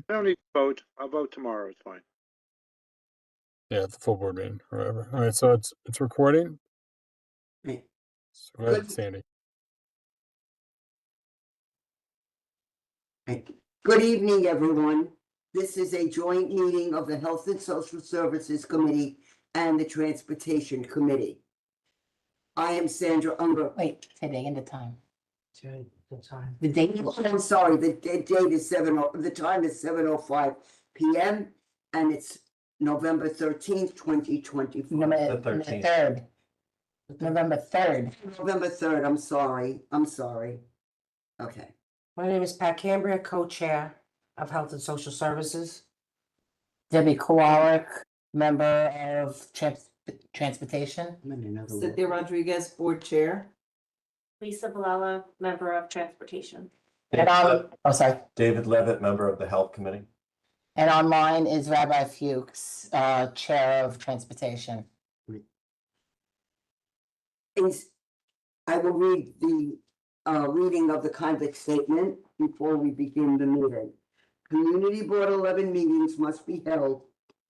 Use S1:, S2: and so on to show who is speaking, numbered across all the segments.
S1: I don't need to vote. I'll vote tomorrow. It's fine.
S2: Yeah, at the full board meeting or whatever. All right, so it's recording.
S3: Right.
S2: So go ahead,
S3: Good.
S2: Sandy.
S3: Right. Good evening, everyone. This is a joint meeting of the Health and Social Services Committee and the Transportation Committee. I am Sandra Unger.
S4: Wait, say the end of time.
S5: The time.
S4: The date.
S3: I'm sorry, the date is the time is 7:05 p.m. and it's November 13th, 2024.
S4: November 3rd. November 3rd.
S3: November 3rd, I'm sorry. Okay.
S5: My name is Pat Cambria, co-chair of Health and Social Services.
S4: Debbie Kowalik, member of Transportation.
S3: I'm in another one.
S6: Cynthia Rodriguez, board chair.
S7: Lisa Valella, member of Transportation.
S4: And sorry.
S8: David Levitt, member of the Health Committee.
S4: And online is Rabbi Fuchs, chair of Transportation.
S3: I will read the reading of the conduct statement before we begin the meeting. Community Board 11 meetings must be held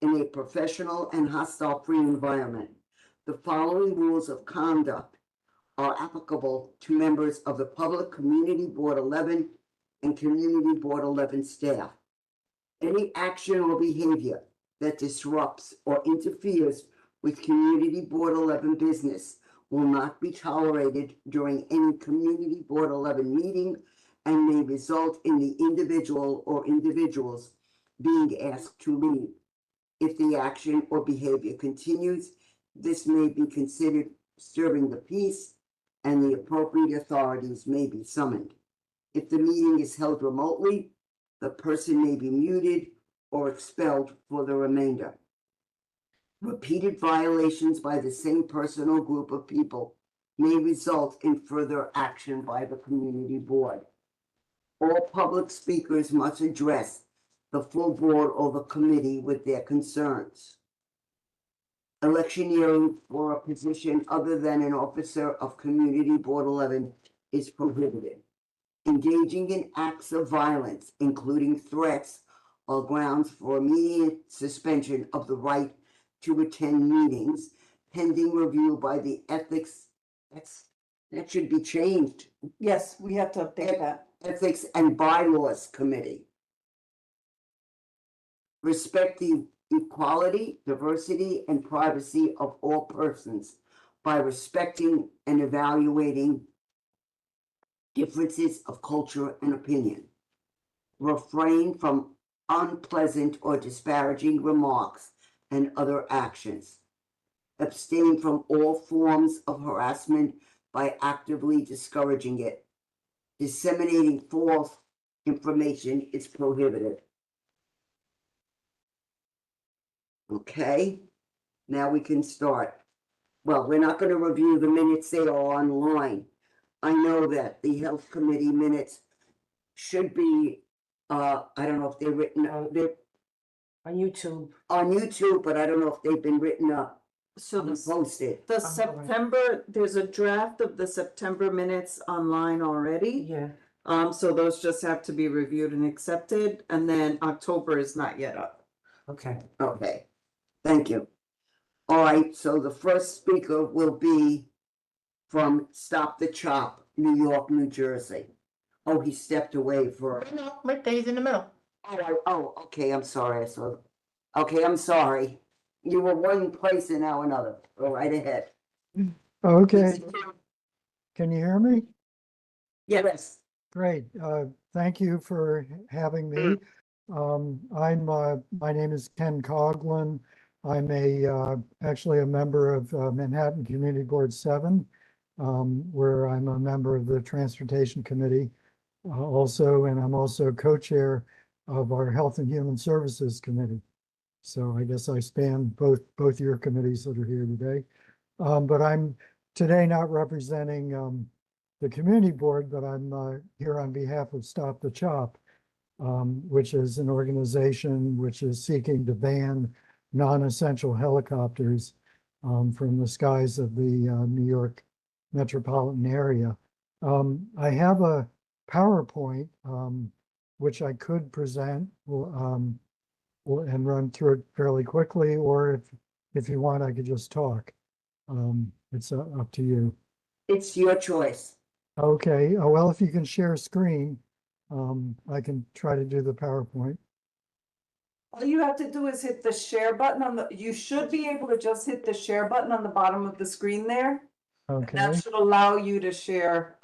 S3: in a professional and hostile-free environment. The following rules of conduct are applicable to members of the public, Community Board 11 and Community Board 11 staff. Any action or behavior that disrupts or interferes with Community Board 11 business will not be tolerated during any Community Board 11 meeting and may result in the individual or individuals being asked to leave. If the action or behavior continues, this may be considered disturbing the peace and the appropriate authorities may be summoned. If the meeting is held remotely, the person may be muted or expelled for the remainder. Repeated violations by the same person or group of people may result in further action by the community board. All public speakers must address the full board or the committee with their concerns. Electioneering for a position other than an officer of Community Board 11 is prohibited. Engaging in acts of violence, including threats, are grounds for immediate suspension of the right to attend meetings, pending review by the ethics. That should be changed.
S6: Yes, we have to update that.
S3: Ethics and Bylaws Committee. Respect the equality, diversity, and privacy of all persons by respecting and evaluating differences of culture and opinion. Refrain from unpleasant or disparaging remarks and other actions. Abstain from all forms of harassment by actively discouraging it. Disseminating false information is prohibited. Okay, now we can start. Well, we're not going to review the minutes, they are online. I know that the health committee minutes should be, I don't know if they're written, they're
S5: On YouTube.
S3: on YouTube, but I don't know if they've been written up
S6: So
S3: and
S6: the
S3: posted.
S6: September, there's a draft of the September minutes online already.
S5: Yeah.
S6: So those just have to be reviewed and accepted, and then October is not yet up.
S5: Okay.
S3: Okay, thank you. All right, so the first speaker will be from Stop the Chop, New York, New Jersey. Oh, he stepped away for.
S4: No, right there, he's in the middle.
S3: Okay, I'm sorry, okay, I'm sorry. You were one place and now another. Go right ahead.
S9: Okay, can you hear me?
S3: Yes.
S9: Great, thank you for having me. My name is Ken Coughlin. I'm actually a member of Manhattan Community Board 7, where I'm a member of the Transportation Committee also, and I'm also co-chair of our Health and Human Services Committee. So I guess I span both your committees that are here today. But I'm today not representing the community board, but I'm here on behalf of Stop the Chop, which is an organization which is seeking to ban non-essential helicopters from the skies of the New York metropolitan area. I have a PowerPoint which I could present, and run through it fairly quickly, or if you want, I could just talk. It's up to you.
S3: It's your choice.
S9: Okay, well, if you can share screen, I can try to do the PowerPoint.
S6: All you have to do is hit the share button on the, you should be able to just hit the share button on the bottom of the screen there.
S9: Okay,
S6: That should allow you to share,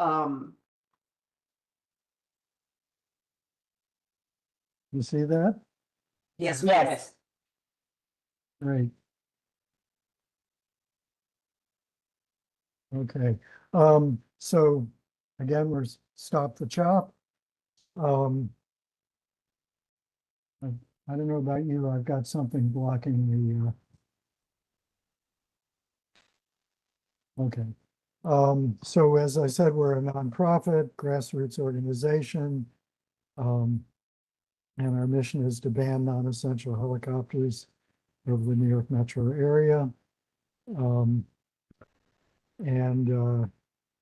S9: you see that?
S5: Yes,
S4: Yes.
S9: Right. Okay, so again, we're stop the chop. I don't know about you, I've got something blocking the, okay. So as I said, we're a nonprofit grassroots organization. And our mission is to ban non-essential helicopters over the New York metro area.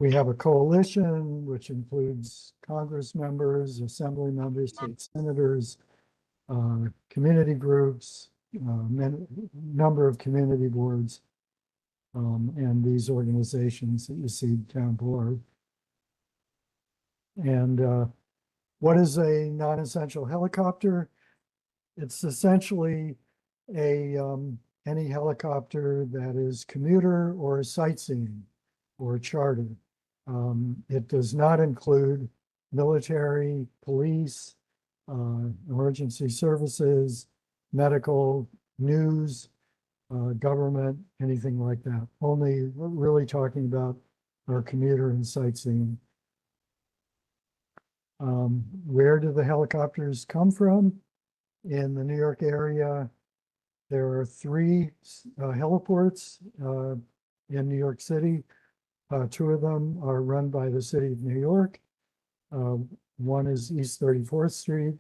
S9: We have a coalition which includes Congress members, assembly members, state senators, community groups, number of community boards, and these organizations that you see down below. And what is a non-essential helicopter? It's essentially any helicopter that is commuter or sightseeing or charter. It does not include military, police, emergency services, medical, news, government, anything like that. Only really talking about our commuter and sightseeing. Where do the helicopters come from? In the New York area, there are 3 heliports in New York City. 2 of them are run by the city of New York. One is East 34th Street.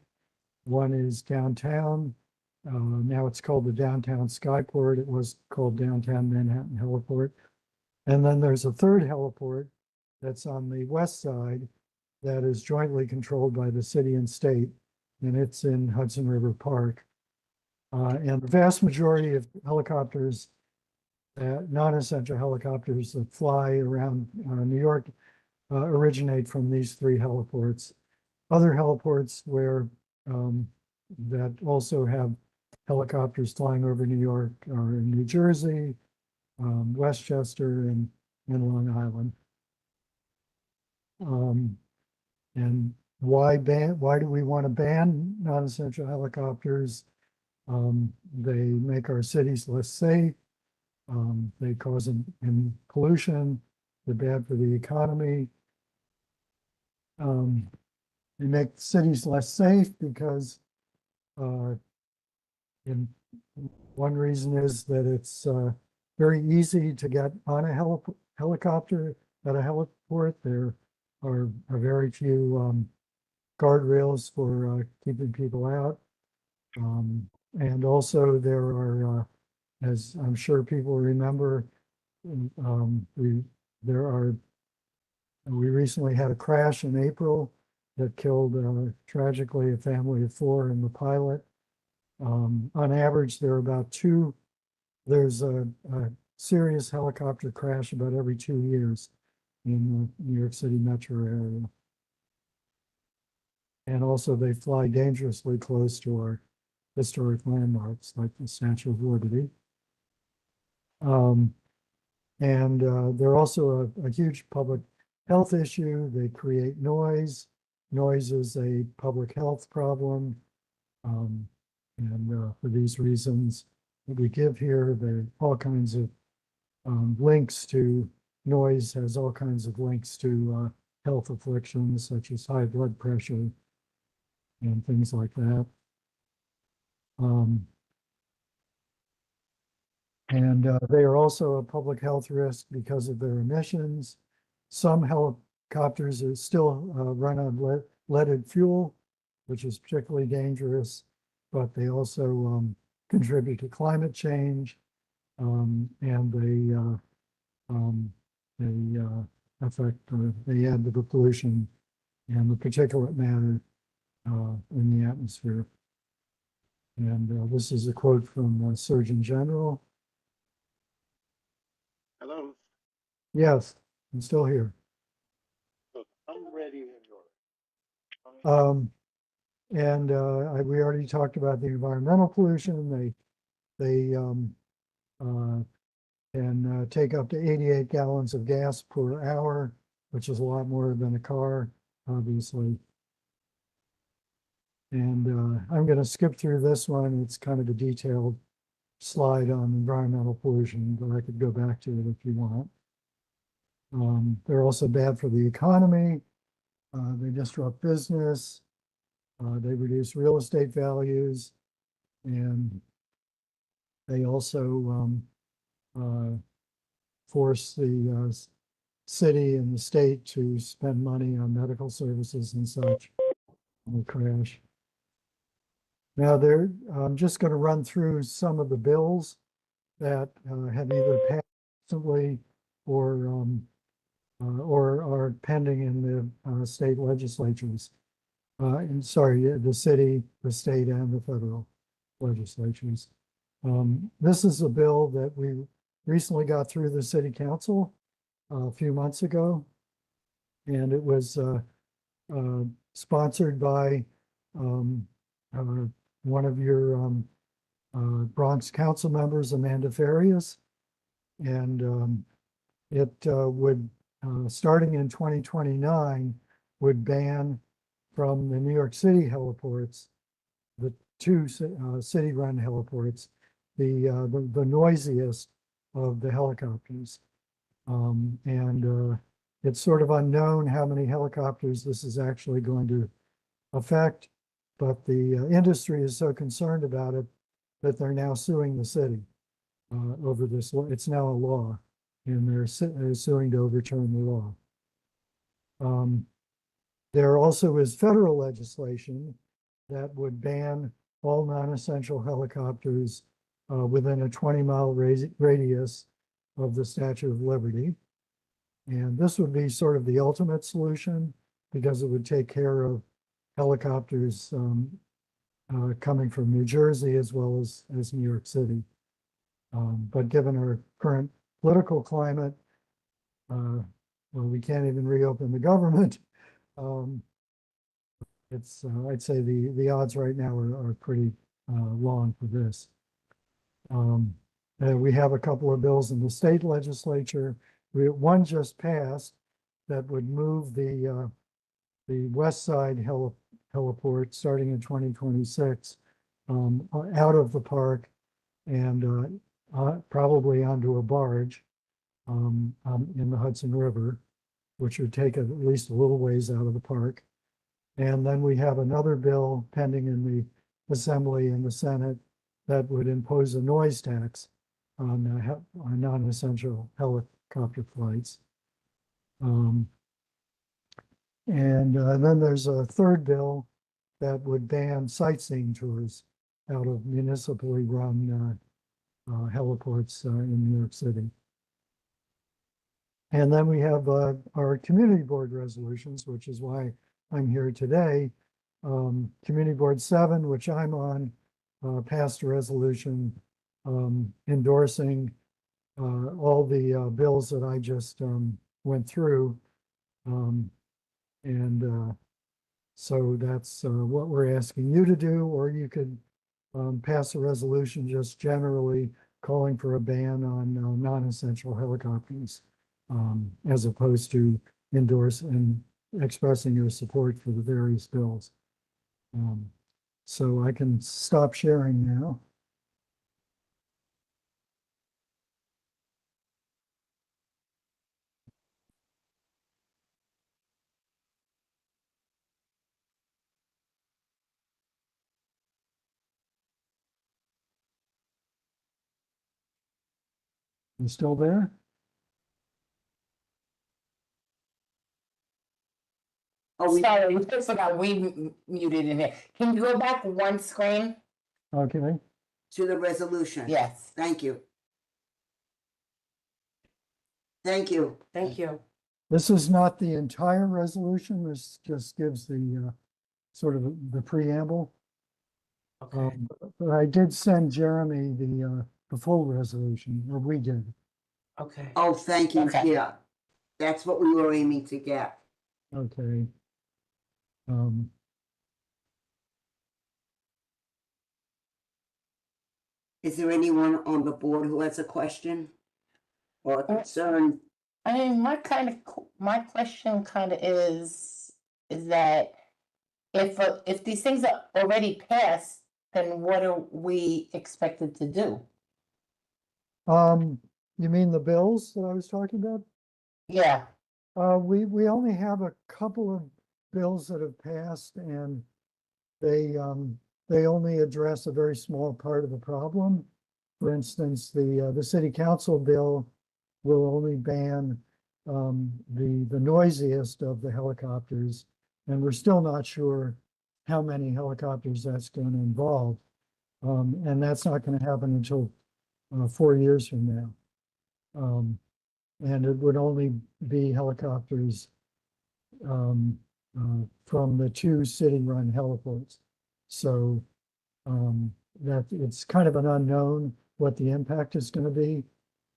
S9: One is downtown. Now it's called the Downtown Skyport. It was called Downtown Manhattan Heliport. And then there's a 3rd heliport that's on the west side that is jointly controlled by the city and state, and it's in Hudson River Park. And the vast majority of helicopters, non-essential helicopters that fly around New York originate from these 3 heliports. Other heliports where that also have helicopters flying over New York are in New Jersey, Westchester, and Long Island. And why do we want to ban non-essential helicopters? They make our cities less safe. They cause in pollution. They're bad for the economy. They make cities less safe because one reason is that it's very easy to get on a helicopter at a heliport. There are very few guardrails for keeping people out. And also there are, as I'm sure people remember, we recently had a crash in April that killed tragically a family of 4 and the pilot. On average, there are about 2. There's a serious helicopter crash about every 2 years in the New York City metro area. And also they fly dangerously close to our historic landmarks like the Statue of Liberty. They're also a huge public health issue. They create noise. Noise is a public health problem. For these reasons that we give here, there are all kinds of links to noise, has all kinds of links to health afflictions such as high blood pressure and things like that. They are also a public health risk because of their emissions. Some helicopters are still run on leaded fuel, which is particularly dangerous, but they also contribute to climate change, and they affect, they add to the pollution and the particulate matter in the atmosphere. And this is a quote from Surgeon General.
S1: Hello?
S9: Yes, I'm still here.
S1: Look, I'm ready when you're.
S9: We already talked about the environmental pollution. They can take up to 88 gallons of gas per hour, which is a lot more than a car, obviously. And I'm going to skip through this one. It's kind of a detailed slide on environmental pollution, but I could go back to it if you want. They're also bad for the economy. They disrupt business. They reduce real estate values, and they also force the city and the state to spend money on medical services and such. Will crash. Now I'm just going to run through some of the bills that have either passed recently or are pending in the state legislatures. The city, the state, and the federal legislatures. This is a bill that we recently got through the city council a few months ago, and it was sponsored by one of your Bronx council members, Amanda Farias, and it would, starting in 2029, would ban from the New York City heliports, the two city-run heliports, the noisiest of the helicopters. It's sort of unknown how many helicopters this is actually going to affect, but the industry is so concerned about it that they're now suing the city over this. It's now a law, and they're suing to overturn the law. There also is federal legislation that would ban all non-essential helicopters within a 20-mile radius of the Statue of Liberty. And this would be sort of the ultimate solution because it would take care of helicopters coming from New Jersey as well as New York City. But given our current political climate, well, we can't even reopen the government. I'd say the odds right now are pretty long for this. We have a couple of bills in the state legislature. One just passed that would move the west side heliport starting in 2026 out of the park and probably onto a barge in the Hudson River, which would take it at least a little ways out of the park. And then we have another bill pending in the Assembly and the Senate that would impose a noise tax on non-essential helicopter flights. And then there's a third bill that would ban sightseeing tours out of municipally run heliports in New York City. And then we have our community board resolutions, which is why I'm here today. Community Board 7, which I'm on, passed a resolution endorsing all the bills that I just went through. So that's what we're asking you to do, or you could pass a resolution just generally calling for a ban on non-essential helicopters, as opposed to endorse and expressing your support for the various bills. So I can stop sharing now. You still there?
S3: Oh, we,
S4: Sorry, we forgot, we muted in here. Can you go back one screen?
S9: Okay.
S3: to the resolution.
S4: Yes.
S3: Thank you. Thank you.
S5: Thank you.
S9: This is not the entire resolution. This just gives the sort of the preamble.
S5: Okay.
S9: But I did send Jeremy the full resolution, or we did.
S5: Okay.
S3: Oh, thank you,
S4: Okay.
S3: yeah. That's what we were aiming to get.
S9: Okay. Um,
S3: Is there anyone on the board who has a question? Or a concern?
S4: I mean, my question kind of is that if these things are already passed, then what are we expected to do?
S9: you mean the bills that I was talking about?
S4: Yeah,
S9: We only have a couple of bills that have passed and they only address a very small part of the problem. For instance, the city council bill will only ban the noisiest of the helicopters. And we're still not sure how many helicopters that's going to involve. And that's not going to happen until 4 years from now. And it would only be helicopters from the 2 city-run heliports. So that it's kind of an unknown what the impact is going to be.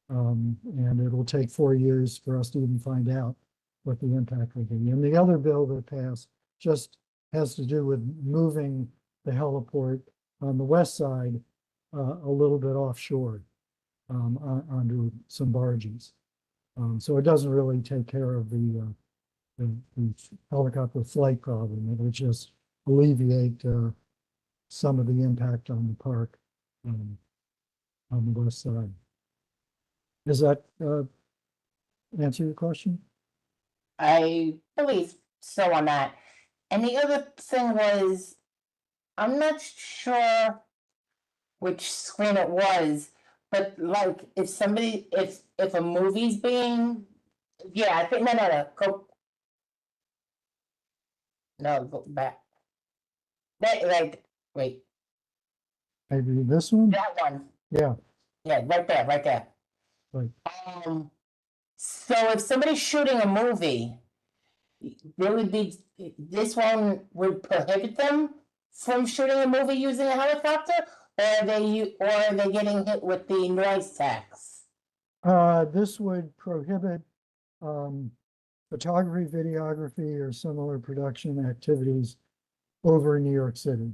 S9: And it'll take 4 years for us to even find out what the impact will be. And the other bill that passed just has to do with moving the heliport on the west side a little bit offshore onto some barges. So it doesn't really take care of the helicopter flight problem. It would just alleviate some of the impact on the park on the west side. Does that answer your question?
S4: I believe so on that. And the other thing was, I'm not sure which screen it was, but like if a movie's being, yeah, I think, go back. Wait,
S9: Maybe this one?
S4: that one,
S9: Yeah,
S4: yeah, right there.
S9: right.
S4: So if somebody's shooting a movie, there would be, this one would prohibit them from shooting a movie using a helicopter? Or are they getting hit with the noise tax?
S9: This would prohibit photography, videography, or similar production activities over New York City.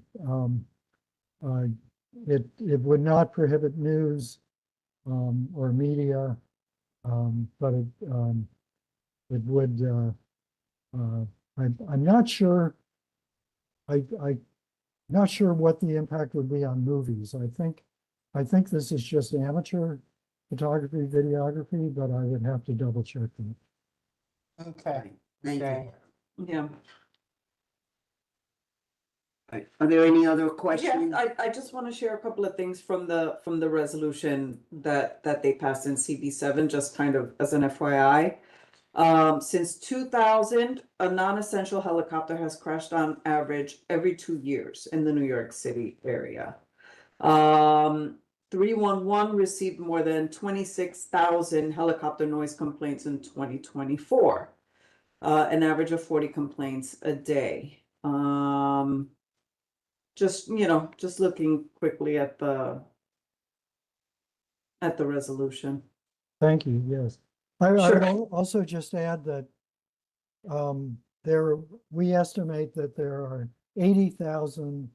S9: It would not prohibit news or media, but it would. I'm not sure. I'm not sure what the impact would be on movies. I think this is just amateur photography, videography, but I would have to double check that.
S4: Okay.
S3: Thank you.
S4: Okay.
S6: Yeah.
S3: Are there any other
S6: Yeah,
S3: questions?
S6: I just want to share a couple of things from the resolution that they passed in CB7, just kind of as an FYI. Since 2000, a non-essential helicopter has crashed on average every 2 years in the New York City area. 311 received more than 26,000 helicopter noise complaints in 2024, an average of 40 complaints a day. Just looking quickly at the resolution.
S9: Thank you, yes. I
S6: Sure.
S9: would also just add that we estimate that there are 80,000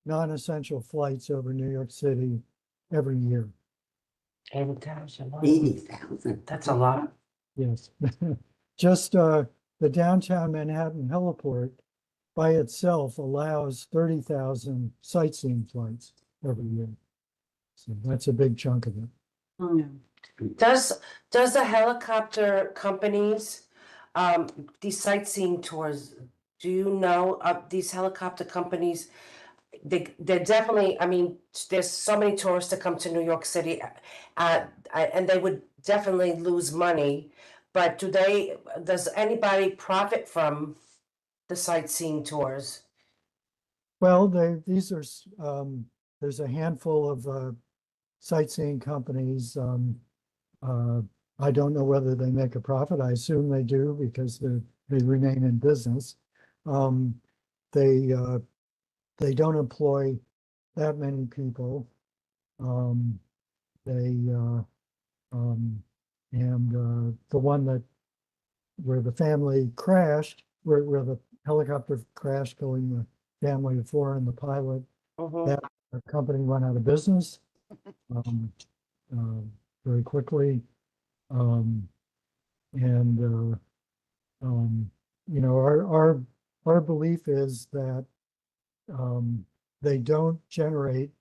S9: non-essential flights over New York City every year.
S5: 80,000. wow.
S3: 80,000.
S5: That's a lot.
S9: Yes. Just the downtown Manhattan heliport by itself allows 30,000 sightseeing flights every year. So that's a big chunk of it.
S6: Yeah.
S5: Does the helicopter companies, these sightseeing tours, do you know of these helicopter companies? They're definitely, I mean, there's so many tourists that come to New York City, and they would definitely lose money. But does anybody profit from the sightseeing tours?
S9: Well, these are, there's a handful of sightseeing companies. I don't know whether they make a profit. I assume they do because they remain in business. they don't employ that many people. The one that where the family crashed, where the helicopter crashed, killing the family of four and the pilot,
S5: Mhm.
S9: that company went out of business um, uh, very quickly. Um, and you know, our belief is that they don't generate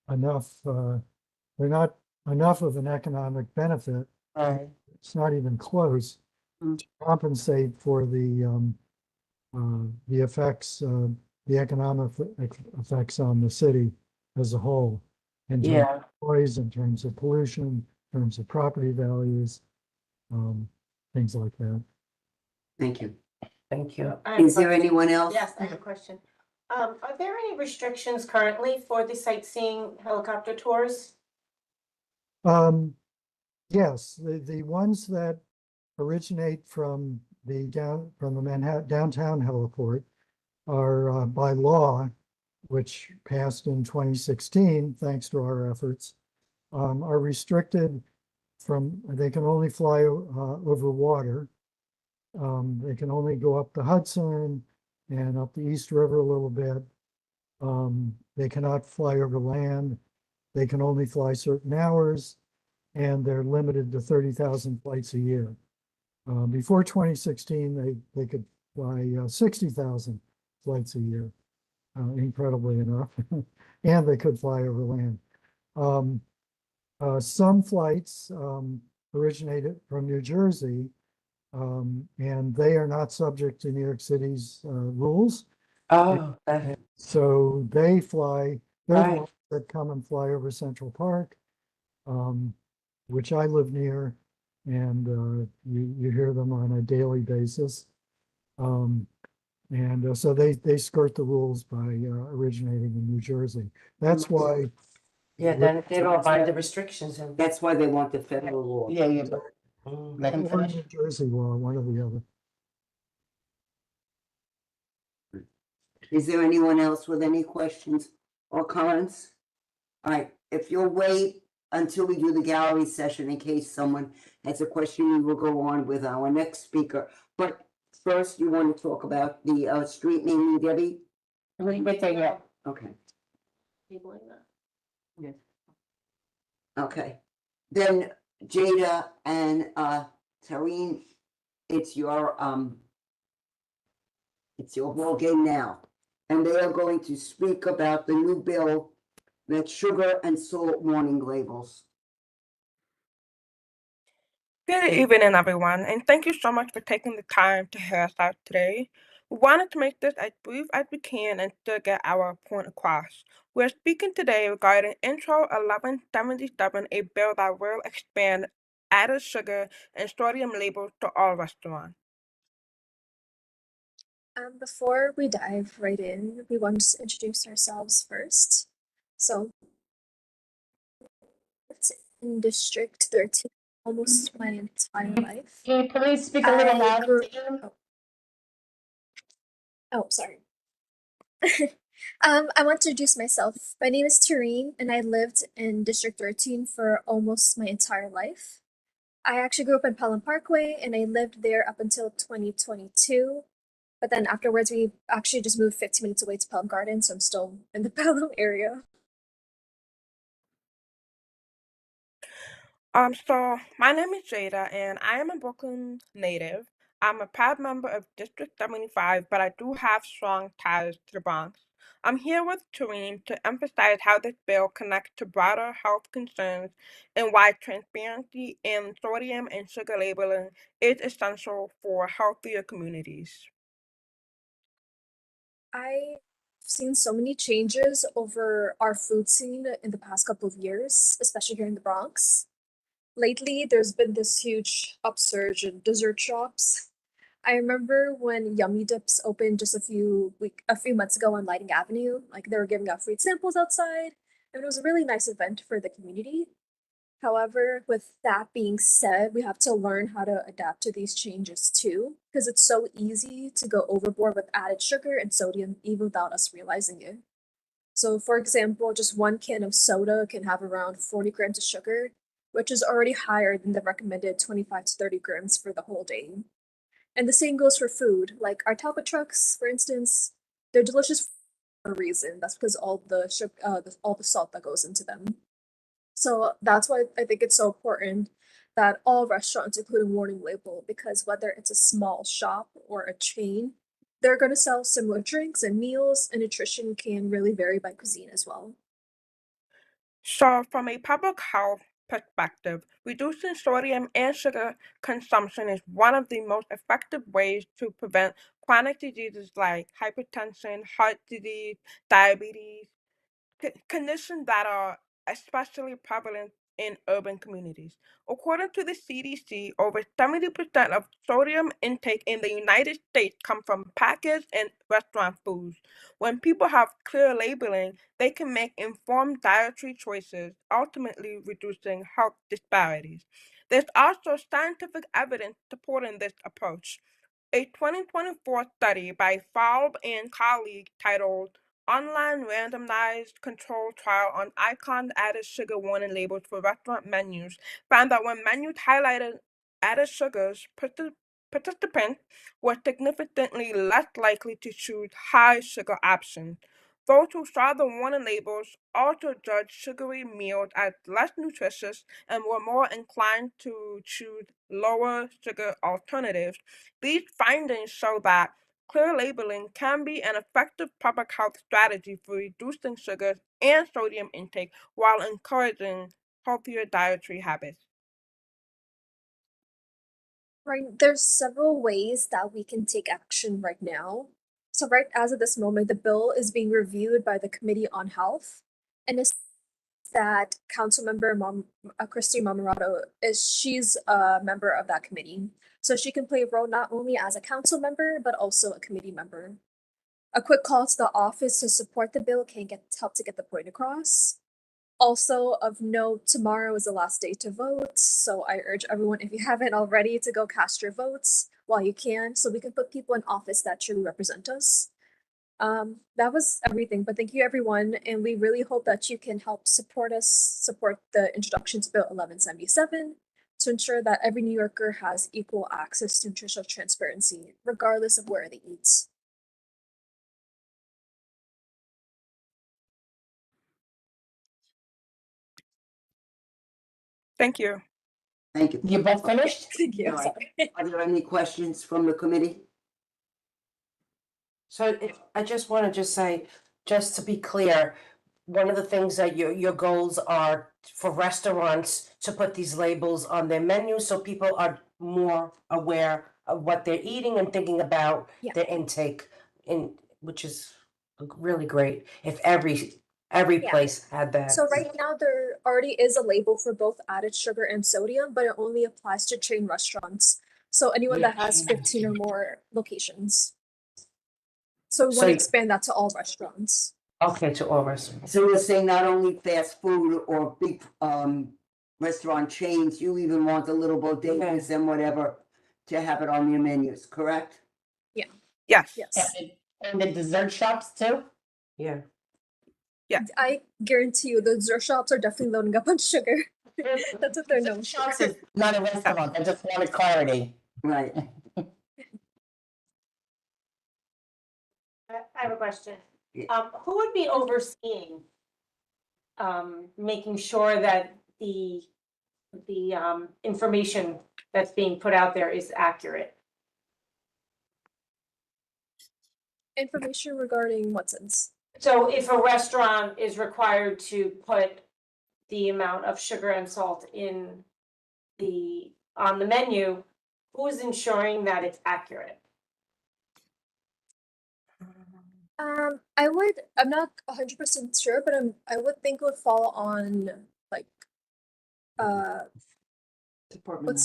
S9: enough. They're not enough of an economic benefit.
S5: Right.
S9: It's not even close
S3: Mm.
S9: to compensate for the effects, the economic effects on the city as a whole. In terms
S5: Yeah.
S9: of noise, in terms of pollution, in terms of property values, things like that.
S3: Thank you.
S5: Thank you.
S7: I have a
S3: Is there
S7: question.
S3: anyone else?
S7: Yes, I have a question. Are there any restrictions currently for the sightseeing helicopter tours?
S9: Yes, the ones that originate from the Manhattan downtown heliport are by law, which passed in 2016, thanks to our efforts, are restricted from, they can only fly over water. They can only go up the Hudson and up the East River a little bit. They cannot fly over land. They can only fly certain hours, and they're limited to 30,000 flights a year. Before 2016, they could fly 60,000 flights a year, incredibly enough, and they could fly over land. Some flights originated from New Jersey, and they are not subject to New York City's rules.
S5: Oh,
S9: So they fly, they're the
S5: Right.
S9: ones that come and fly over Central Park, which I live near, and you hear them on a daily basis. So they skirt the rules by originating in New Jersey. That's why
S5: yeah, then they don't find the restrictions and.
S3: That's why they want the federal law.
S4: Yeah, yeah,
S5: Mm.
S4: let him
S9: or
S4: finish.
S9: New Jersey law, one or the other.
S3: Is there anyone else with any questions or comments? All right, if you'll wait until we do the gallery session in case someone has a question, we will go on with our next speaker. But first, you want to talk about the street naming, Debbie?
S4: Right there, yeah.
S3: Okay,
S7: Tabling that.
S3: okay. Then Jada and Tareen, it's your ball game now. And they are going to speak about the new bill that's sugar and salt warning labels.
S10: Good evening, everyone, and thank you so much for taking the time to hear us out today. We wanted to make this as brief as we can and still get our point across. We're speaking today regarding Intro 1177, a bill that will expand added sugar and sodium labels to all restaurants.
S11: Before we dive right in, we want to introduce ourselves first. So, it's in District 13 almost my entire life.
S4: Can you please speak a little
S11: I
S4: louder?
S11: grew-
S4: Tim?
S11: Oh, sorry. I want to introduce myself. My name is Tareen, and I lived in District 13 for almost my entire life. I actually grew up in Pelham Parkway, and I lived there up until 2022. But then afterwards, we actually just moved 15 minutes away to Pelham Gardens, so I'm still in the Pelham area.
S10: So my name is Jada, and I am a Brooklyn native. I'm a proud member of District 75, but I do have strong ties to the Bronx. I'm here with Tareen to emphasize how this bill connects to broader health concerns and why transparency in sodium and sugar labeling is essential for healthier communities.
S11: I've seen so many changes over our food scene in the past couple of years, especially here in the Bronx. Lately, there's been this huge upsurge in dessert shops. I remember when Yummy Dips opened just a few months ago on Lighting Avenue. Like they were giving out free samples outside, and it was a really nice event for the community. However, with that being said, we have to learn how to adapt to these changes too, because it's so easy to go overboard with added sugar and sodium even without us realizing it. So, for example, just one can of soda can have around 40 grams of sugar, which is already higher than the recommended 25 to 30 grams for the whole day. And the same goes for food. Like our Talbot trucks, for instance, they're delicious for a reason. That's because all the all the salt that goes into them. So that's why I think it's so important that all restaurants include a warning label, because whether it's a small shop or a chain, they're going to sell similar drinks and meals, and nutrition can really vary by cuisine as well.
S10: So, from a public health perspective, reducing sodium and sugar consumption is one of the most effective ways to prevent chronic diseases like hypertension, heart disease, diabetes, conditions that are especially prevalent in urban communities. According to the CDC, over 70% of sodium intake in the United States come from packaged and restaurant foods. When people have clear labeling, they can make informed dietary choices, ultimately reducing health disparities. There's also scientific evidence supporting this approach. A 2024 study by Falb and colleagues titled Online Randomized Controlled Trial on Icon Added Sugar Warning Labels for Restaurant Menus found that when menus highlighted added sugars, participants were significantly less likely to choose high sugar options. Those who saw the warning labels also judged sugary meals as less nutritious and were more inclined to choose lower sugar alternatives. These findings show that clear labeling can be an effective public health strategy for reducing sugars and sodium intake while encouraging healthier dietary habits.
S11: Right, there's several ways that we can take action right now. So right as of this moment, the bill is being reviewed by the Committee on Health, and it's that Christine Marmorato she's a member of that committee. So she can play a role not only as a council member, but also a committee member. A quick call to the office to support the bill can help to get the point across. Also of note, tomorrow is the last day to vote, so I urge everyone, if you haven't already, to go cast your votes while you can, so we can put people in office that truly represent us. That was everything, but thank you everyone, and we really hope that you can help support the introduction to Bill 1177 to ensure that every New Yorker has equal access to nutritional transparency, regardless of where they eat.
S10: Thank you.
S3: Thank you.
S4: You both finished?
S11: Thank you.
S3: No,
S11: Sorry.
S3: Are there any questions from the committee?
S5: So I just want to just say, just to be clear, one of the things that your goals are for restaurants to put these labels on their menu so people are more aware of what they're eating and thinking about their intake, which is really great if every place had that.
S11: So right now there already is a label for both added sugar and sodium, but it only applies to chain restaurants. So anyone that has 15 or more locations. So we want to expand that to all restaurants.
S5: Okay, to all restaurants.
S3: So we're saying not only fast food or big restaurant chains, you even want the little bodegas and whatever to have it on your menus, correct?
S11: Yeah.
S10: Yes.
S11: Yes.
S4: And the dessert shops too?
S5: Yeah.
S10: Yeah.
S11: I guarantee you the dessert shops are definitely loading up on sugar. That's what they're known for.
S4: Shops is not a restaurant, I just wanted clarity.
S3: Right.
S7: I have a question.
S3: Yeah.
S7: Who would be overseeing making sure that the information that's being put out there is accurate?
S11: Information regarding what sense?
S7: So if a restaurant is required to put the amount of sugar and salt on the menu, who is ensuring that it's accurate?
S11: I'm not 100% sure, but I would think it would fall on like
S6: Department.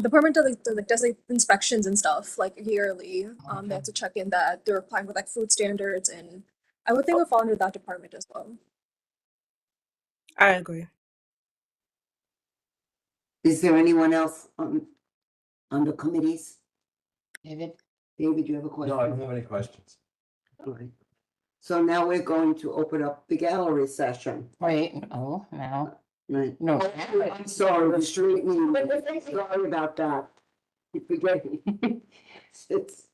S11: Department does like inspections and stuff like yearly. They have to check in that they're applying with like food standards, and I would think it would fall under that department as well.
S10: I agree.
S3: Is there anyone else on the committees?
S4: David?
S3: David, you have a question?
S8: No, I don't have any questions.
S3: Alright. So now we're going to open up the gallery session.
S4: Wait, oh, no,
S3: Right.
S4: no.
S3: I'm sorry, the street meeting. Sorry about that. Forget me. It's,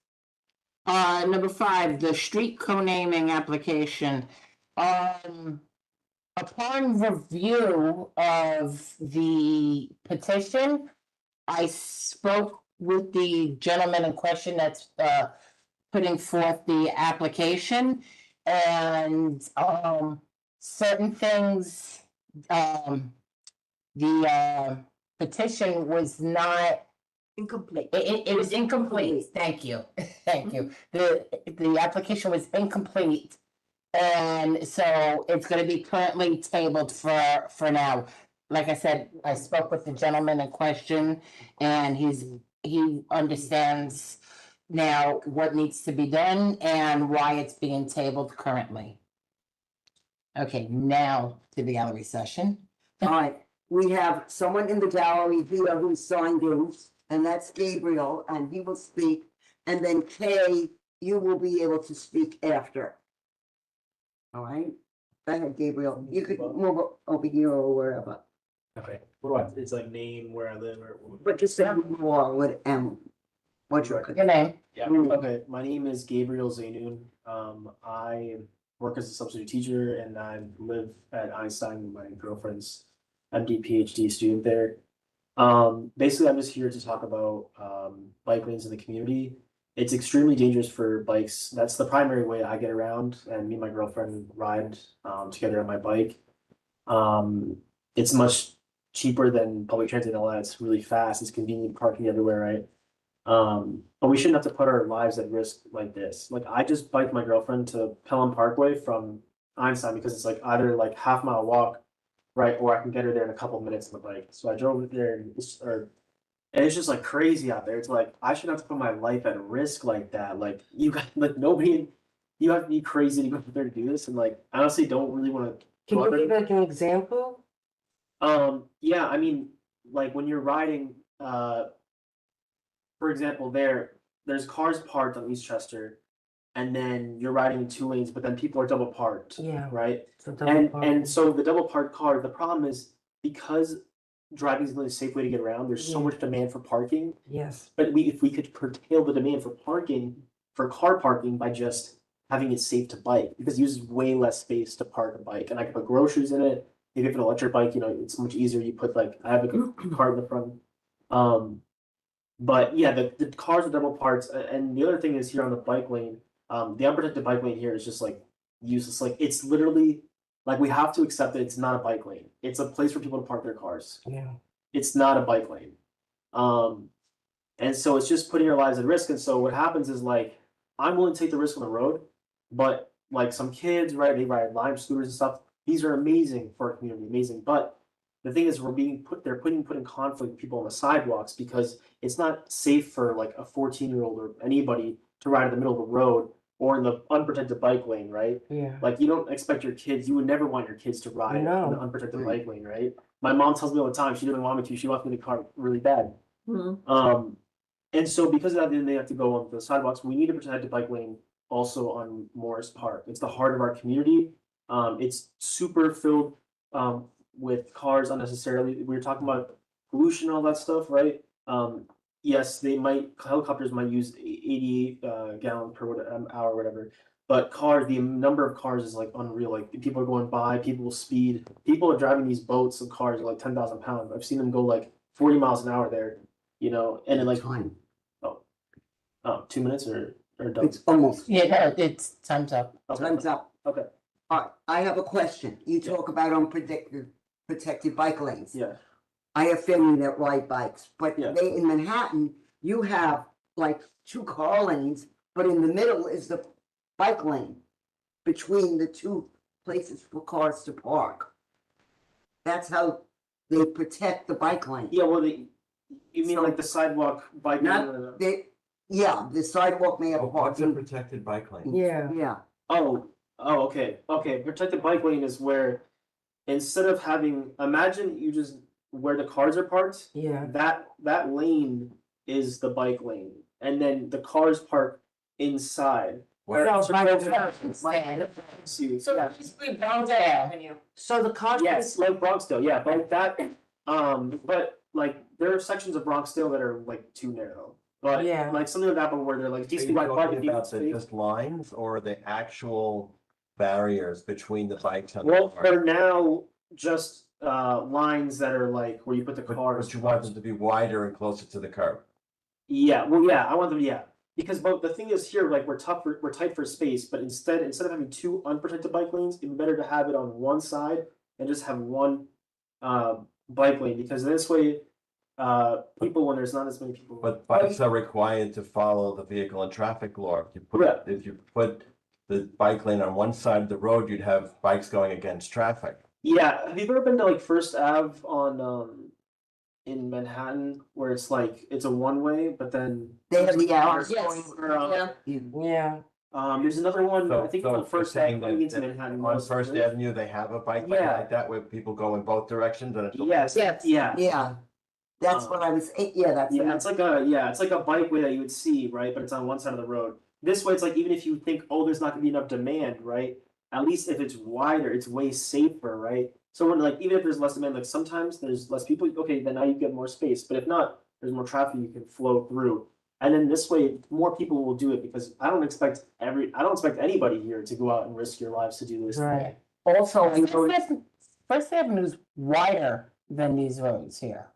S4: Number 5, the street co-naming application. Upon review of the petition, I spoke with the gentleman in question that's putting forth the application, and certain things, the petition was not.
S3: incomplete.
S4: It was incomplete, thank you, thank you. The application was incomplete. And so it's gonna be currently tabled for now. Like I said, I spoke with the gentleman in question and he understands now what needs to be done and why it's being tabled currently. Okay, now to the gallery session.
S3: Alright, we have someone in the gallery here who signed in, and that's Gabriel, and he will speak. And then Kay, you will be able to speak after. Alright, go ahead, Gabriel. You could move over here or wherever.
S1: Okay, what do it's like name, where I live, or?
S3: But just say who you are, what, what's your.
S4: Your name?
S1: Yeah,
S3: Mm.
S1: okay, my name is Gabriel Zainoun. I work as a substitute teacher and I live at Einstein with my girlfriend's MD PhD student there. Basically, I'm just here to talk about bike lanes in the community. It's extremely dangerous for bikes. That's the primary way I get around, and me and my girlfriend ride together on my bike. It's much cheaper than public transit and all that. It's really fast. It's convenient parking everywhere, right? But we shouldn't have to put our lives at risk like this. Like I just biked my girlfriend to Pelham Parkway from Einstein because it's like either like half-mile walk, right, or I can get her there in a couple of minutes on the bike. So I drove there and it's just like crazy out there. It's like I shouldn't have to put my life at risk like that. Like you got like nobody, you have to be crazy to go out there to do this. And like I honestly don't really want to.
S5: Can you give like an example?
S1: Yeah, I mean, like when you're riding, for example, there's cars parked on Eastchester, and then you're riding in 2 lanes, but then people are double parked.
S5: Yeah.
S1: Right.
S5: So double park.
S1: And so the double parked car, the problem is because driving is the only safe way to get around. There's so
S5: Yeah.
S1: much demand for parking,
S5: Yes.
S1: but if we could curtail the demand for parking, for car parking by just having it safe to bike, because it uses way less space to park a bike, and I can put groceries in it. If you have an electric bike, it's much easier. You put like I have a car in the front. But yeah, the cars are double parts, and the other thing is here on the bike lane, the unprotected bike lane here is just like useless. Like it's literally like we have to accept that it's not a bike lane. It's a place for people to park their cars.
S5: Yeah.
S1: It's not a bike lane. And so it's just putting our lives at risk. And so what happens is like I'm willing to take the risk on the road, but like some kids, right? They ride Lime scooters and stuff. These are amazing for our community, amazing. But the thing is, they're put in conflict with people on the sidewalks because it's not safe for like a 14-year-old or anybody to ride in the middle of the road or in the unprotected bike lane, right?
S5: Yeah.
S1: Like you don't expect your kids, you would never want your kids to ride in the unprotected bike lane, right? My mom tells me all the time, she doesn't want me to, she wants me to car really bad. And so because of that, then they have to go on the sidewalks. We need to protect the bike lane also on Morris Park. It's the heart of our community. It's super filled with cars unnecessarily. We were talking about pollution and all that stuff, right? Yes, helicopters might use 88 gallon per hour or whatever, but cars, the number of cars is like unreal. Like people are going by, people will speed. People are driving these boats and cars are like 10,000 pounds. I've seen them go like 40 miles an hour there, and then like,
S3: Time.
S1: 2 minutes or done?
S3: It's almost,
S4: Yeah, no, it's time's up.
S1: Okay.
S3: time's up.
S1: Okay,
S3: Alright, I have a question. You talk about protected bike lanes.
S1: yeah,
S3: I have family that ride bikes, but
S1: Yeah.
S3: they, in Manhattan, you have like 2 car lanes, but in the middle is the bike lane between the 2 places for cars to park. That's how they protect the bike lane.
S1: yeah, well, you mean like the sidewalk bike?
S3: Not, the sidewalk may have
S8: What's a
S3: parking,
S8: protected bike lane?
S5: Yeah.
S3: yeah.
S1: Oh, okay. Protected bike lane is where instead of imagine you just where the cars are parked,
S5: Yeah.
S1: that lane is the bike lane, and then the cars park inside.
S8: What-
S5: So basically Bronx
S4: Yeah.
S5: Avenue. So the cars.
S1: Yes, like Bronxdale, yeah, but that, but like there are sections of Bronxdale that are like too narrow. But
S5: Yeah.
S1: like something like that, but where they're like
S8: Are
S1: decently
S8: you
S1: wide
S8: talking
S1: parking
S8: about the
S1: space.
S8: just lines or the actual barriers between the bikes and the
S1: Well,
S8: cars?
S1: for now, just lines that are like where you put the cars.
S8: But you want them to be wider and closer to the curb.
S1: Yeah, well, yeah, I want them, yeah, because but the thing is here, like we're tight for space, but instead of having two unprotected bike lanes, it'd be better to have it on one side and just have one bike lane, because this way, people, when there's not as many people.
S8: But bikes are required to follow the vehicle and traffic law.
S1: Correct.
S8: If you put the bike lane on one side of the road, you'd have bikes going against traffic.
S1: Yeah, have you ever been to like First Ave on in Manhattan, where it's like it's a one way, but then
S3: They have the hours.
S5: Yes.
S3: Yeah.
S5: Yeah.
S1: there's another one,
S8: So-
S1: I think
S8: so
S1: on
S8: you're
S1: First
S8: saying
S1: Ave going into
S8: that
S1: Manhattan.
S8: On First Avenue, they have a bike lane
S1: Yeah.
S8: like that where people go in both directions and it's.
S1: Yes,
S3: Yes.
S1: yeah.
S3: Yeah, that's what I was, yeah, that's.
S1: Yeah, it's like a bikeway that you would see, right? But it's on one side of the road. This way, it's like even if you think, oh, there's not gonna be enough demand, right? At least if it's wider, it's way safer, right? So when like even if there's less demand, like sometimes there's less people, okay, then now you get more space. But if not, there's more traffic you can flow through. And then this way, more people will do it, because I don't expect anybody here to go out and risk your lives to do this.
S5: Right.
S4: Also, First Avenue's wider than these roads here.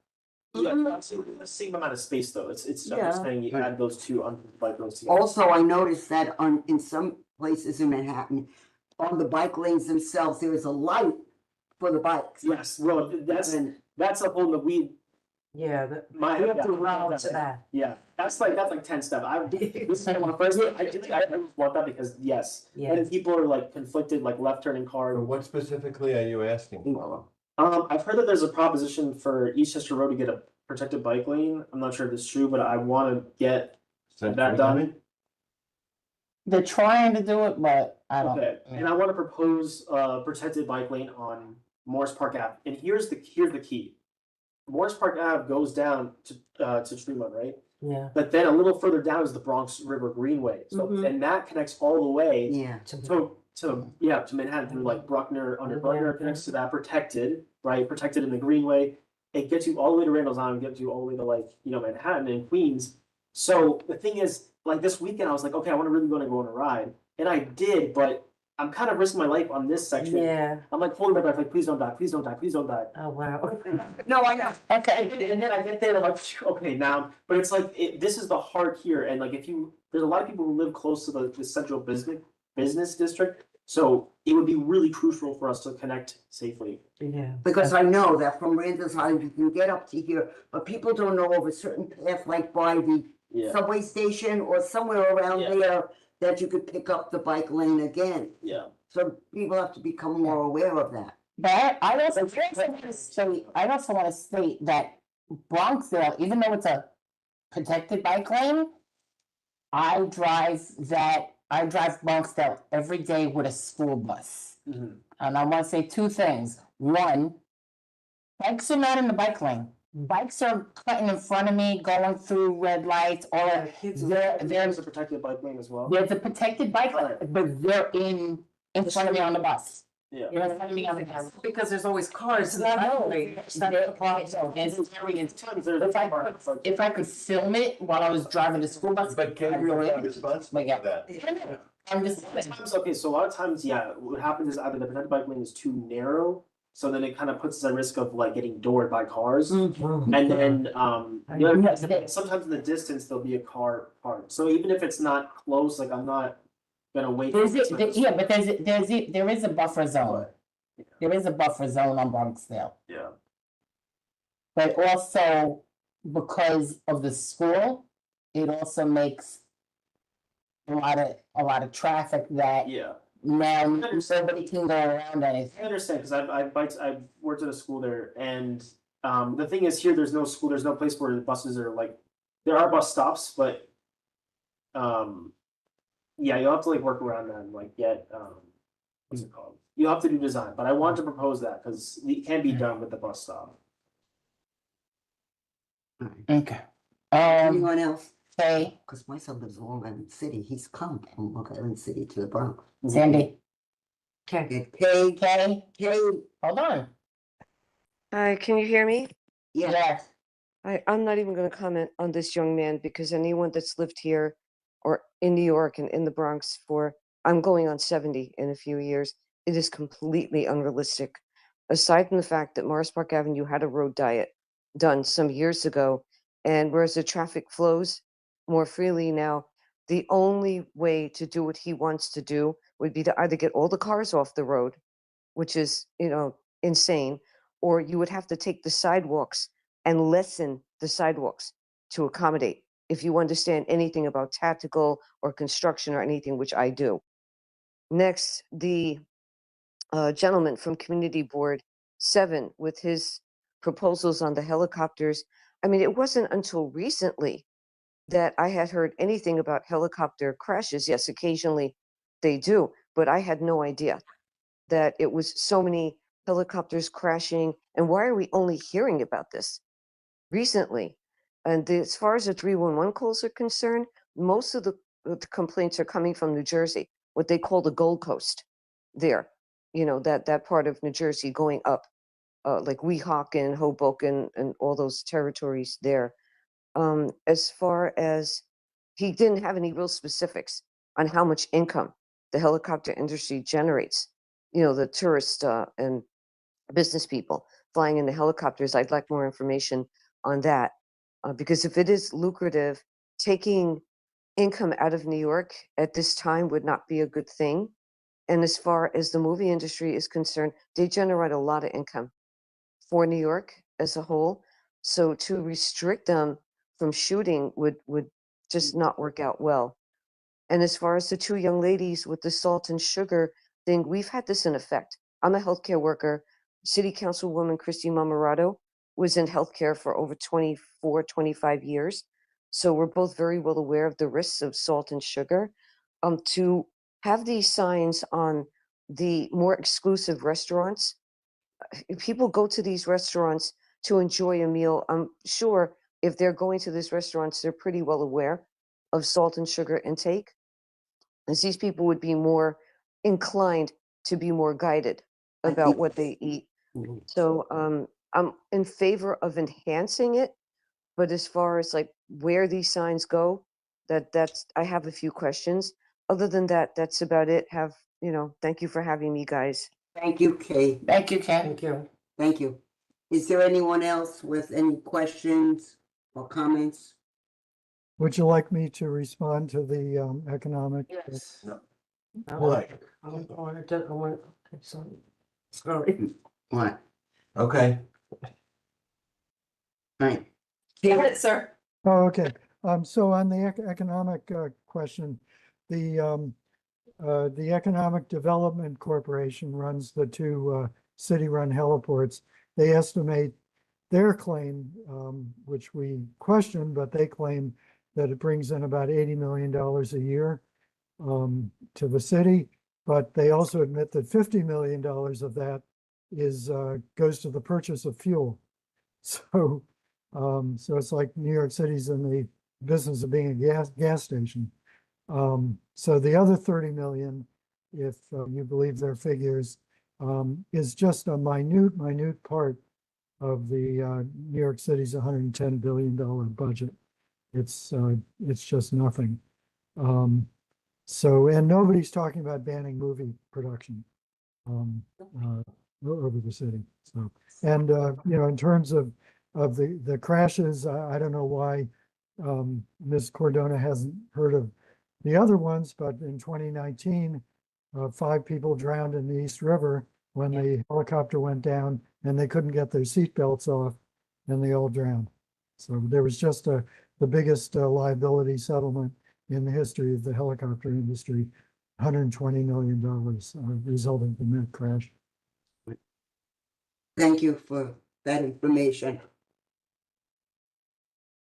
S1: Yeah, it's the same amount of space though. It's I'm
S3: Yeah.
S1: just saying you add those two on bike roads together.
S3: Also, I noticed that in some places in Manhattan, on the bike lanes themselves, there is a light for the bikes.
S1: Yes, well, that's a whole we
S5: Yeah.
S1: my
S5: We have to
S1: yeah,
S5: round to that.
S1: Yeah, that's like 10 step. This is my first. I want that because yes, and
S5: Yeah.
S1: then people are like conflicted, like left turning
S8: So
S1: cars.
S8: what specifically are you asking for?
S1: I've heard that there's a proposition for Eastchester Road to get a protected bike lane. I'm not sure if it's true, but I want to get that done.
S4: They're trying to do it, but I don't.
S1: Okay, and I want to propose a protected bike lane on Morris Park Ave. And here's the key. Morris Park Ave goes down to Tremont, right?
S5: Yeah.
S1: But then a little further down is the Bronx River Greenway. So
S5: Mhm.
S1: and that connects all the way
S3: Yeah.
S1: to Manhattan through like Bruckner, under Bruckner connects to that protected, right? Protected in the Greenway. It gets you all the way to Randall's Island, gets you all the way to like, Manhattan and Queens. So the thing is, like this weekend, I was like, okay, I want to really go on a ride. And I did, but I'm kind of risking my life on this section.
S5: Yeah.
S1: I'm like holding my breath, like, please don't die, please don't die, please don't die.
S5: Oh, wow.
S3: No, I know.
S1: Okay, and then I get there, and I'm like, okay, now, but it's like, this is the heart here, and like, there's a lot of people who live close to the central business district, so it would be really crucial for us to connect safely.
S5: Yeah.
S3: Because I know that from Randall's Island, you can get up to here, but people don't know of a certain path, like by the
S1: Yeah,
S3: subway station or somewhere around
S1: Yeah.
S3: there, that you could pick up the bike lane again.
S1: yeah.
S3: So people have to become more aware of that.
S4: But I also want to state that Bronxville, even though it's a protected bike lane, I drive Bronxville every day with a school bus.
S1: Mhm.
S4: And I want to say two things. One, bikes are not in the bike lane. Bikes are cutting in front of me, going through red lights, or
S1: There's
S4: there's
S1: a protected bike lane as well.
S4: a protected bike lane, but they're in front of me on the bus.
S1: Yeah.
S4: You're in front of me on the bus.
S5: Because there's always cars.
S4: That's the problem. So there's areas-
S1: Sometimes there's
S4: If I could film it while I was driving the school bus.
S8: But Gabriel
S4: I'd
S8: is
S4: do it.
S8: responsible
S4: But yeah.
S8: for that.
S4: I'm just.
S1: Sometimes, okay, so a lot of times, yeah, what happens is either the protected bike lane is too narrow, so then it kind of puts us at risk of like getting doored by cars.
S4: Mm-hmm.
S1: And then, the other
S4: Yes,
S1: thing is sometimes in the distance, there'll be a car parked. So even if it's not close, like I'm not gonna wait.
S4: But there is a buffer zone.
S1: But,
S4: There is a buffer zone on Bronxville.
S1: yeah,
S4: But also because of the school, it also makes a lot of traffic that
S1: yeah.
S4: now nobody can go around anything.
S1: I understand, because I've worked at a school there, and the thing is here, there's no school, there's no place where the buses are like, there are bus stops, but yeah, you'll have to like work around that and like get what's it called? You'll have to do design, but I want to propose that because it can be done with the bus stop.
S4: Okay.
S3: Anyone else?
S4: Okay,
S3: Because my son lives in Long Island City. He's come from Long Island City to the Bronx.
S4: Sandy.
S5: Okay.
S3: Kay,
S4: Okay,
S3: Kay,
S4: hold on.
S12: Hi, can you hear me?
S3: yeah,
S4: Yes.
S12: I'm not even going to comment on this young man because anyone that's lived here or in New York and in the Bronx for, I'm going on 70 in a few years, it is completely unrealistic. Aside from the fact that Morris Park Avenue had a road diet done some years ago, and whereas the traffic flows more freely now, the only way to do what he wants to do would be to either get all the cars off the road, which is, insane, or you would have to take the sidewalks and lessen the sidewalks to accommodate, if you understand anything about tactical or construction or anything, which I do. Next, the gentleman from Community Board 7 with his proposals on the helicopters. I mean, it wasn't until recently that I had heard anything about helicopter crashes. Yes, occasionally they do, but I had no idea that it was so many helicopters crashing. And why are we only hearing about this recently? And as far as the 311 calls are concerned, most of the complaints are coming from New Jersey, what they call the Gold Coast there, that part of New Jersey going up, like Weehawken, Hoboken, and all those territories there. As far as he didn't have any real specifics on how much income the helicopter industry generates, the tourists and business people flying in the helicopters. I'd like more information on that because if it is lucrative, taking income out of New York at this time would not be a good thing. And as far as the movie industry is concerned, they generate a lot of income for New York as a whole. So to restrict them from shooting would just not work out well. And as far as the two young ladies with the salt and sugar thing, we've had this in effect. I'm a healthcare worker. City Councilwoman Christy Mamorato was in healthcare for over 24, 25 years. So we're both very well aware of the risks of salt and sugar. To have these signs on the more exclusive restaurants, people go to these restaurants to enjoy a meal. I'm sure if they're going to these restaurants, they're pretty well aware of salt and sugar intake. As these people would be more inclined to be more guided
S3: I
S12: about
S3: think-
S12: what they eat.
S3: Mhm.
S12: So I'm in favor of enhancing it, but as far as like where these signs go, that's I have a few questions. Other than that, that's about it. Thank you for having me, guys.
S3: Thank you, Kay.
S4: Thank you, Ken.
S5: Thank you.
S3: Thank you. Is there anyone else with any questions or comments?
S9: Would you like me to respond to the economic?
S5: Yes.
S8: No.
S5: I
S8: Why?
S5: want to, sorry.
S3: What?
S8: Okay.
S3: Right.
S6: Go ahead, sir.
S9: Oh, okay. So on the economic question, the Economic Development Corporation runs the two city-run heliports. They estimate their claim, which we question, but they claim that it brings in about $80 million a year to the city. But they also admit that $50 million of that goes to the purchase of fuel. So it's like New York City's in the business of being a gas station. So the other 30 million, if you believe their figures, is just a minute part of the New York City's $110 billion budget. It's just nothing. And nobody's talking about banning movie production over the city. So, and in terms of the crashes, I don't know why Ms. Cordona hasn't heard of the other ones, but in 2019, 5 people drowned in the East River when the helicopter went down and they couldn't get their seatbelts off and they all drowned. So there was just the biggest liability settlement in the history of the helicopter industry, $120 million resulting from that crash.
S3: Thank you for that information.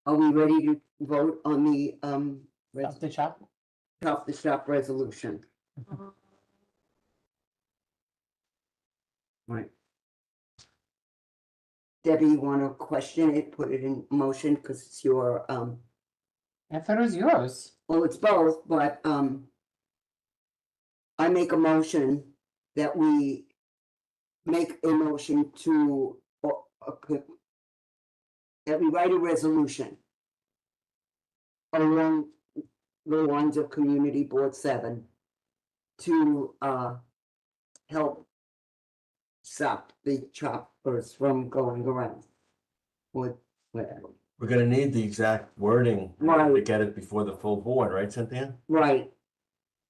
S3: Are we ready to vote on the
S4: Off the top.
S3: off the shop resolution? Right. Debbie, you wanna question it, put it in motion, cause it's your,
S4: I thought it was yours.
S3: well, it's both, but, I make a motion that we make a motion to, that we write a resolution along the lines of Community Board 7 to, help stop the choppers from going around. With, whatever.
S8: We're gonna need the exact wording to
S3: Right.
S8: get it before the full board, right, Cynthia?
S3: Right.